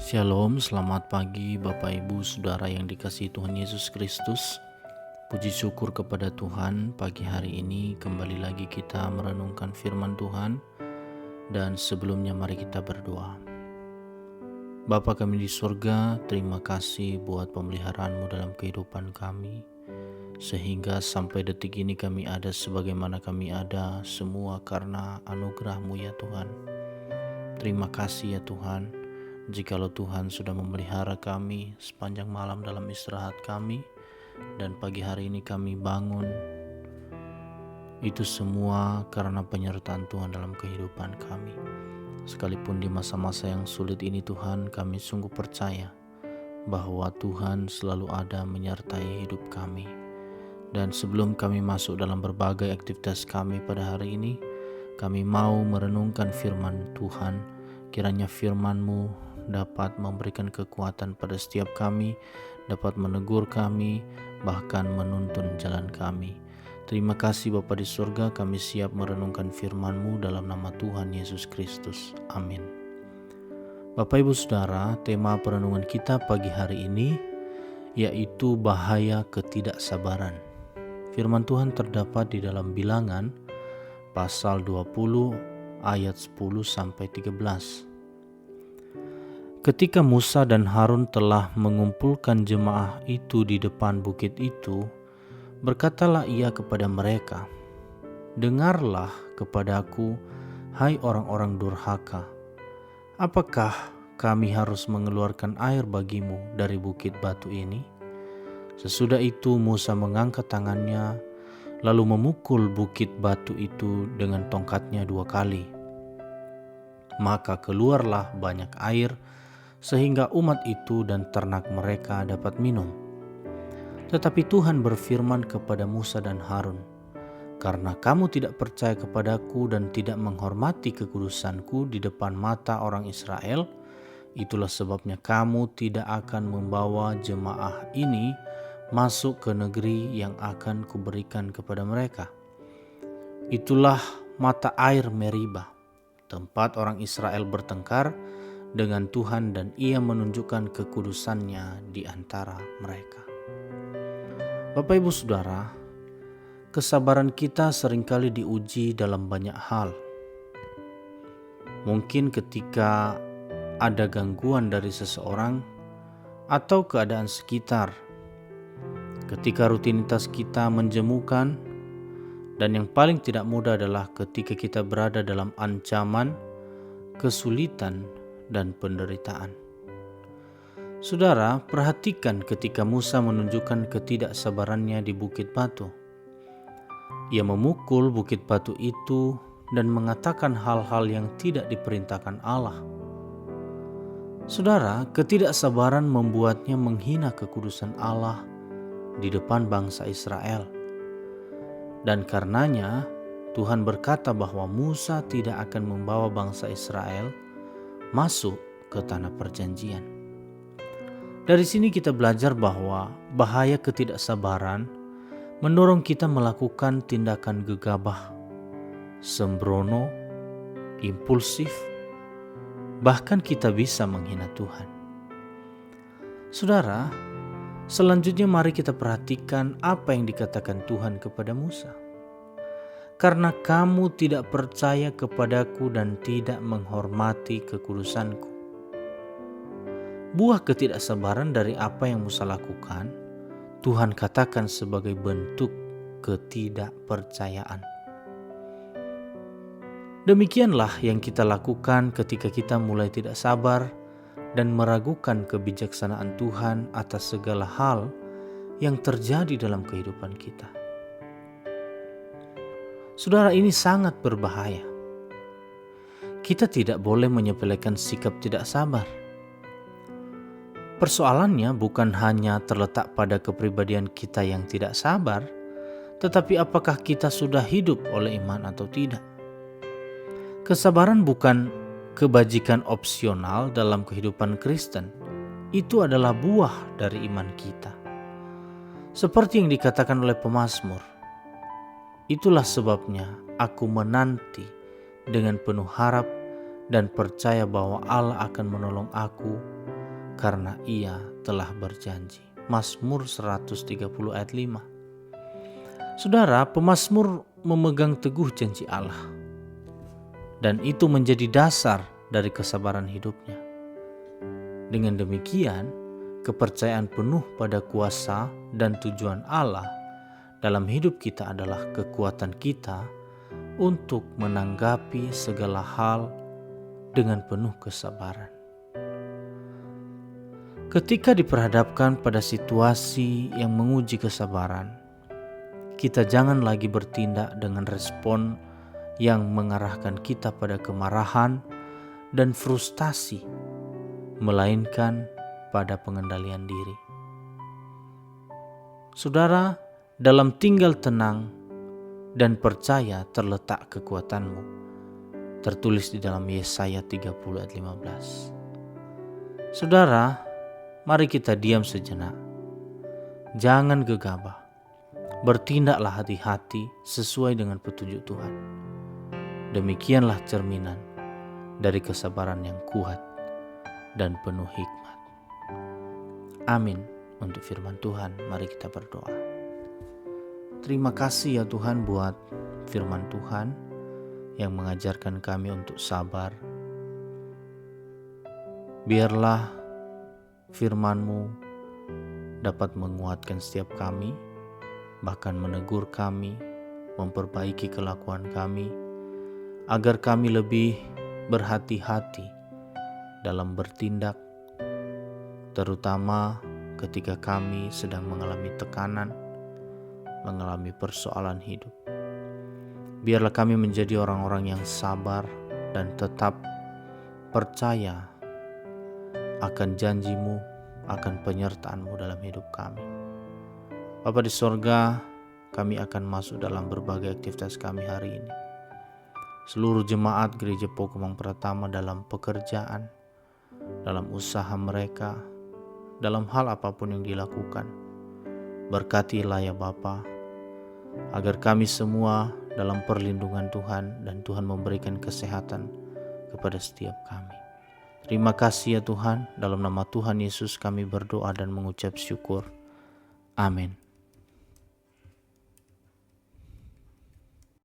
Shalom, selamat pagi Bapak Ibu Saudara yang dikasihi Tuhan Yesus Kristus. Puji syukur kepada Tuhan, pagi hari ini kembali lagi kita merenungkan firman Tuhan. Dan sebelumnya mari kita berdoa. Bapa kami di surga, terima kasih buat pemeliharaan-Mu dalam kehidupan kami. Sehingga sampai detik ini kami ada sebagaimana kami ada, semua karena anugerah-Mu ya Tuhan. Terima kasih ya Tuhan. Jikalau Tuhan sudah memelihara kami sepanjang malam dalam istirahat kami, dan pagi hari ini kami bangun, itu semua karena penyertaan Tuhan dalam kehidupan kami. Sekalipun di masa-masa yang sulit ini Tuhan, kami sungguh percaya bahwa Tuhan selalu ada menyertai hidup kami. Dan sebelum kami masuk dalam berbagai aktivitas kami pada hari ini, kami mau merenungkan firman Tuhan. Kiranya firman-Mu dapat memberikan kekuatan pada setiap kami, dapat menegur kami, bahkan menuntun jalan kami. Terima kasih Bapa di surga, kami siap merenungkan firman-Mu dalam nama Tuhan Yesus Kristus. Amin. Bapak Ibu Saudara, tema perenungan kita pagi hari ini yaitu bahaya ketidaksabaran. Firman Tuhan terdapat di dalam Bilangan pasal 20 ayat 10-13. Ketika Musa dan Harun telah mengumpulkan jemaah itu di depan bukit itu, berkatalah ia kepada mereka, "Dengarlah kepadaku, hai orang-orang durhaka. Apakah kami harus mengeluarkan air bagimu dari bukit batu ini?" Sesudah itu Musa mengangkat tangannya, lalu memukul bukit batu itu dengan tongkatnya 2 kali. Maka keluarlah banyak air, sehingga umat itu dan ternak mereka dapat minum. Tetapi Tuhan berfirman kepada Musa dan Harun, "Karena kamu tidak percaya kepadaku dan tidak menghormati kekudusanku di depan mata orang Israel, itulah sebabnya kamu tidak akan membawa jemaah ini masuk ke negeri yang akan kuberikan kepada mereka. Itulah mata air Meribah, tempat orang Israel bertengkar dengan Tuhan dan ia menunjukkan kekudusannya di antara mereka." Bapak Ibu Saudara, kesabaran kita seringkali diuji dalam banyak hal. Mungkin ketika ada gangguan dari seseorang atau keadaan sekitar, ketika rutinitas kita menjemukan, dan yang paling tidak mudah adalah ketika kita berada dalam ancaman, kesulitan, dan penderitaan. Saudara, perhatikan ketika Musa menunjukkan ketidaksabarannya di bukit batu. Ia memukul bukit batu itu dan mengatakan hal-hal yang tidak diperintahkan Allah. Saudara, ketidaksabaran membuatnya menghina kekudusan Allah di depan bangsa Israel. Dan karenanya Tuhan berkata bahwa Musa tidak akan membawa bangsa Israel masuk ke tanah perjanjian. Dari sini kita belajar bahwa bahaya ketidaksabaran mendorong kita melakukan tindakan gegabah, sembrono, impulsif, bahkan kita bisa menghina Tuhan. Saudara, selanjutnya mari kita perhatikan apa yang dikatakan Tuhan kepada Musa. "Karena kamu tidak percaya kepadaku dan tidak menghormati kekudusanku." Buah ketidaksabaran dari apa yang Musa lakukan, Tuhan katakan sebagai bentuk ketidakpercayaan. Demikianlah yang kita lakukan ketika kita mulai tidak sabar dan meragukan kebijaksanaan Tuhan atas segala hal yang terjadi dalam kehidupan kita. Saudara, ini sangat berbahaya. Kita tidak boleh menyepelekan sikap tidak sabar. Persoalannya bukan hanya terletak pada kepribadian kita yang tidak sabar, tetapi apakah kita sudah hidup oleh iman atau tidak. Kesabaran bukan kebajikan opsional dalam kehidupan Kristen. Itu adalah buah dari iman kita. Seperti yang dikatakan oleh pemazmur, "Itulah sebabnya aku menanti dengan penuh harap dan percaya bahwa Allah akan menolong aku karena Ia telah berjanji. Mazmur 130 ayat 5. Saudara, pemazmur memegang teguh janji Allah, dan itu menjadi dasar dari kesabaran hidupnya. Dengan demikian, kepercayaan penuh pada kuasa dan tujuan Allah dalam hidup kita adalah kekuatan kita untuk menanggapi segala hal dengan penuh kesabaran. Ketika diperhadapkan pada situasi yang menguji kesabaran, kita jangan lagi bertindak dengan respon yang mengarahkan kita pada kemarahan dan frustasi, melainkan pada pengendalian diri. Saudara, dalam tinggal tenang dan percaya terletak kekuatanmu, tertulis di dalam Yesaya 30 ayat 15. Saudara, mari kita diam sejenak. Jangan gegabah. Bertindaklah hati-hati sesuai dengan petunjuk Tuhan. Demikianlah cerminan dari kesabaran yang kuat dan penuh hikmat. Amin. Untuk firman Tuhan, mari kita berdoa. Terima kasih ya Tuhan buat firman Tuhan yang mengajarkan kami untuk sabar. Biarlah firman-Mu dapat menguatkan setiap kami, bahkan menegur kami, memperbaiki kelakuan kami, agar kami lebih berhati-hati dalam bertindak, terutama ketika kami sedang mengalami tekanan, mengalami persoalan hidup. Biarlah kami menjadi orang-orang yang sabar dan tetap percaya akan janji-Mu, akan penyertaan-Mu dalam hidup kami. Bapa di sorga, kami akan masuk dalam berbagai aktivitas kami hari ini. Seluruh jemaat Gereja Pokemon Pratama dalam pekerjaan, dalam usaha mereka, dalam hal apapun yang dilakukan. Berkatilah ya Bapa, agar kami semua dalam perlindungan Tuhan dan Tuhan memberikan kesehatan kepada setiap kami. Terima kasih ya Tuhan, dalam nama Tuhan Yesus kami berdoa dan mengucap syukur. Amin.